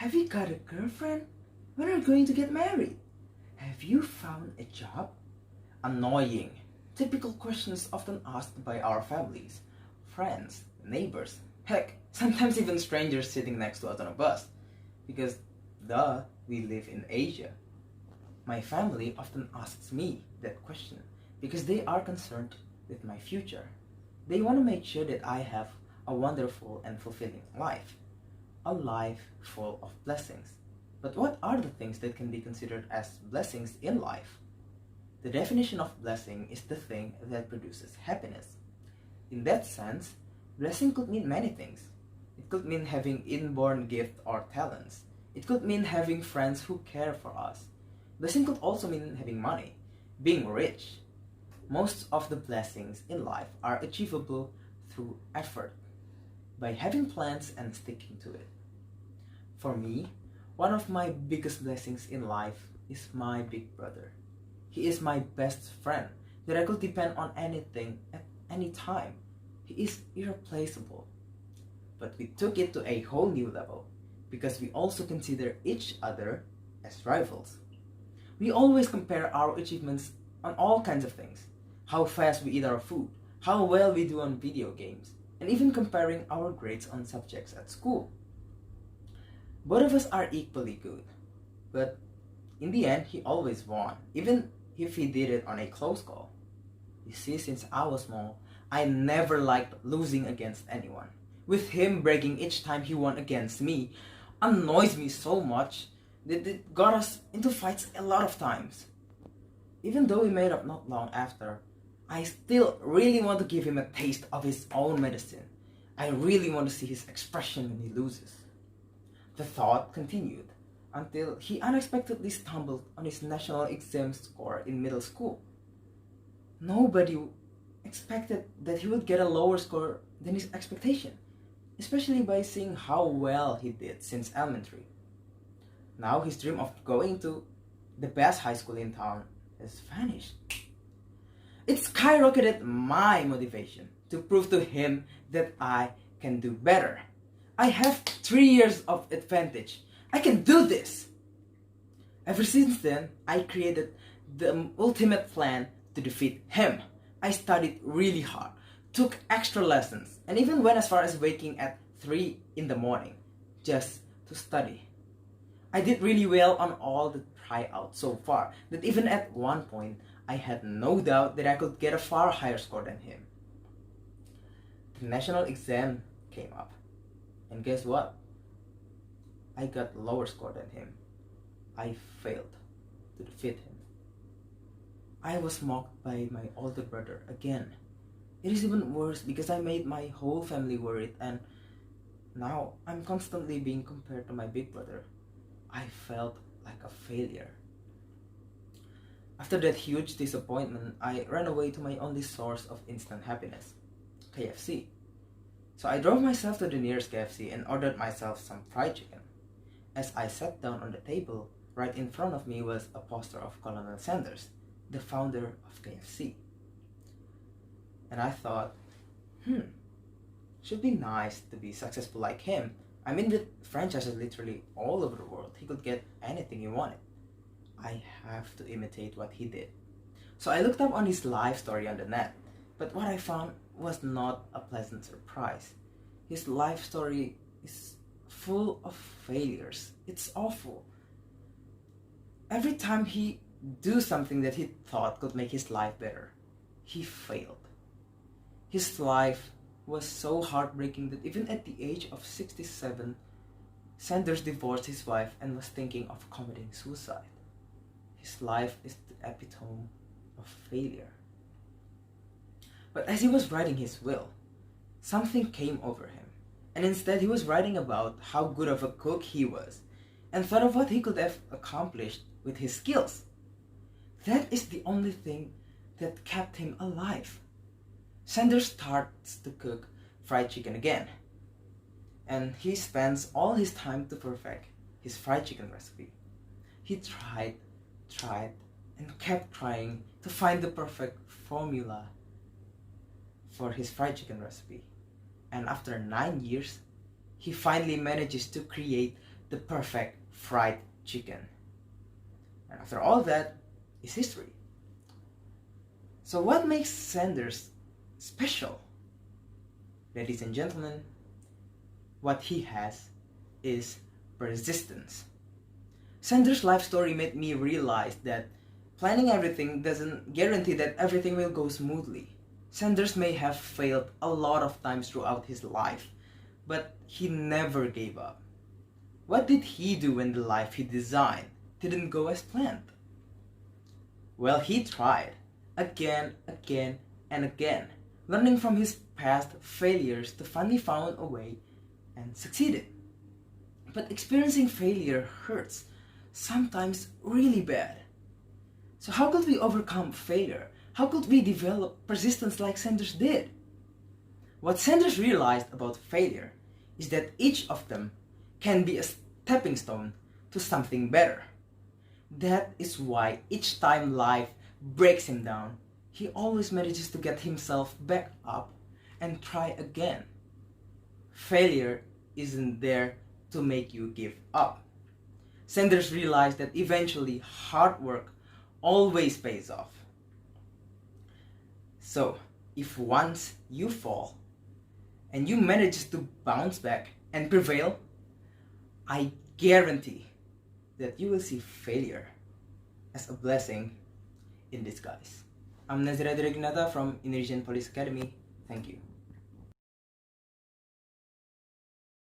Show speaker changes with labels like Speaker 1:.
Speaker 1: Have you got a girlfriend? When are you going to get married? Have you found a job? Annoying, typical questions often asked by our families, friends, neighbors, heck, sometimes even strangers sitting next to us on a bus. Because, duh, we live in Asia. My family often asks me that question because they are concerned with my future. They want to make sure that I have a wonderful and fulfilling life. A life full of blessings. But what are the things that can be considered as blessings in life? The definition of blessing is the thing that produces happiness. In that sense, blessing could mean many things. It could mean having inborn gift or talents. It could mean having friends who care for us. Blessing could also mean having money, being rich. Most of the blessings in life are achievable through effort, by having plans and sticking to it. For me, one of my biggest blessings in life is my big brother. He is my best friend that I could depend on anything at any time. He is irreplaceable. But we took it to a whole new level because we also consider each other as rivals. We always compare our achievements on all kinds of things. How fast we eat our food, how well we do on video games, and even comparing our grades on subjects at school. Both of us are equally good, but in the end, he always won, even if he did it on a close call. You see, since I was small, I never liked losing against anyone. With him breaking each time he won against me annoys me so much that it got us into fights a lot of times. Even though we made up not long after, I still really want to give him a taste of his own medicine. I really want to see his expression when he loses. The thought continued until he unexpectedly stumbled on his national exam score in middle school. Nobody expected that he would get a lower score than his expectation, especially by seeing how well he did since elementary. Now his dream of going to the best high school in town has vanished. It skyrocketed my motivation to prove to him that I can do better. I have 3 years of advantage. I can do this! Ever since then, I created the ultimate plan to defeat him. I studied really hard, took extra lessons, and even went as far as waking at 3 in the morning just to study. I did really well on all the tryouts so far that even at one point, I had no doubt that I could get a far higher score than him. The national exam came up. And guess what? I got lower score than him. I failed to defeat him. I was mocked by my older brother again. It is even worse because I made my whole family worried, and now I'm constantly being compared to my big brother. I felt like a failure. After that huge disappointment, I ran away to my only source of instant happiness, KFC. So I drove myself to the nearest KFC and ordered myself some fried chicken. As I sat down on the table, right in front of me was a poster of Colonel Sanders, the founder of KFC. And I thought, should be nice to be successful like him. I mean, with franchises literally all over the world, he could get anything he wanted. I have to imitate what he did. So I looked up on his life story on the net, but what I found was not a pleasant surprise. His life story is full of failures. It's awful. Every time he do something that he thought could make his life better, he failed. His life was so heartbreaking that even at the age of 67, Sanders divorced his wife and was thinking of committing suicide. His life is the epitome of failure. But as he was writing his will, something came over him, and instead he was writing about how good of a cook he was, and thought of what he could have accomplished with his skills. That is the only thing that kept him alive. Sanders starts to cook fried chicken again, and he spends all his time to perfect his fried chicken recipe. He tried, and kept trying to find the perfect formula for his fried chicken recipe. And after 9 years, he finally manages to create the perfect fried chicken. And after all that is history. So what makes Sanders special? Ladies and gentlemen, what he has is persistence. Sanders' life story made me realize that planning everything doesn't guarantee that everything will go smoothly. Sanders may have failed a lot of times throughout his life, but he never gave up. What did he do when the life he designed didn't go as planned? Well, he tried again, and again, learning from his past failures to finally found a way and succeeded. But experiencing failure hurts, sometimes really bad. So how could we overcome failure? How could we develop persistence like Sanders did? What Sanders realized about failure is that each of them can be a stepping stone to something better. That is why each time life breaks him down, he always manages to get himself back up and try again. Failure isn't there to make you give up. Sanders realized that eventually hard work always pays off. So, if once you fall and you manage to bounce back and prevail, I guarantee that you will see failure as a blessing in disguise. I'm Adhira from Indonesian Police Academy. Thank you.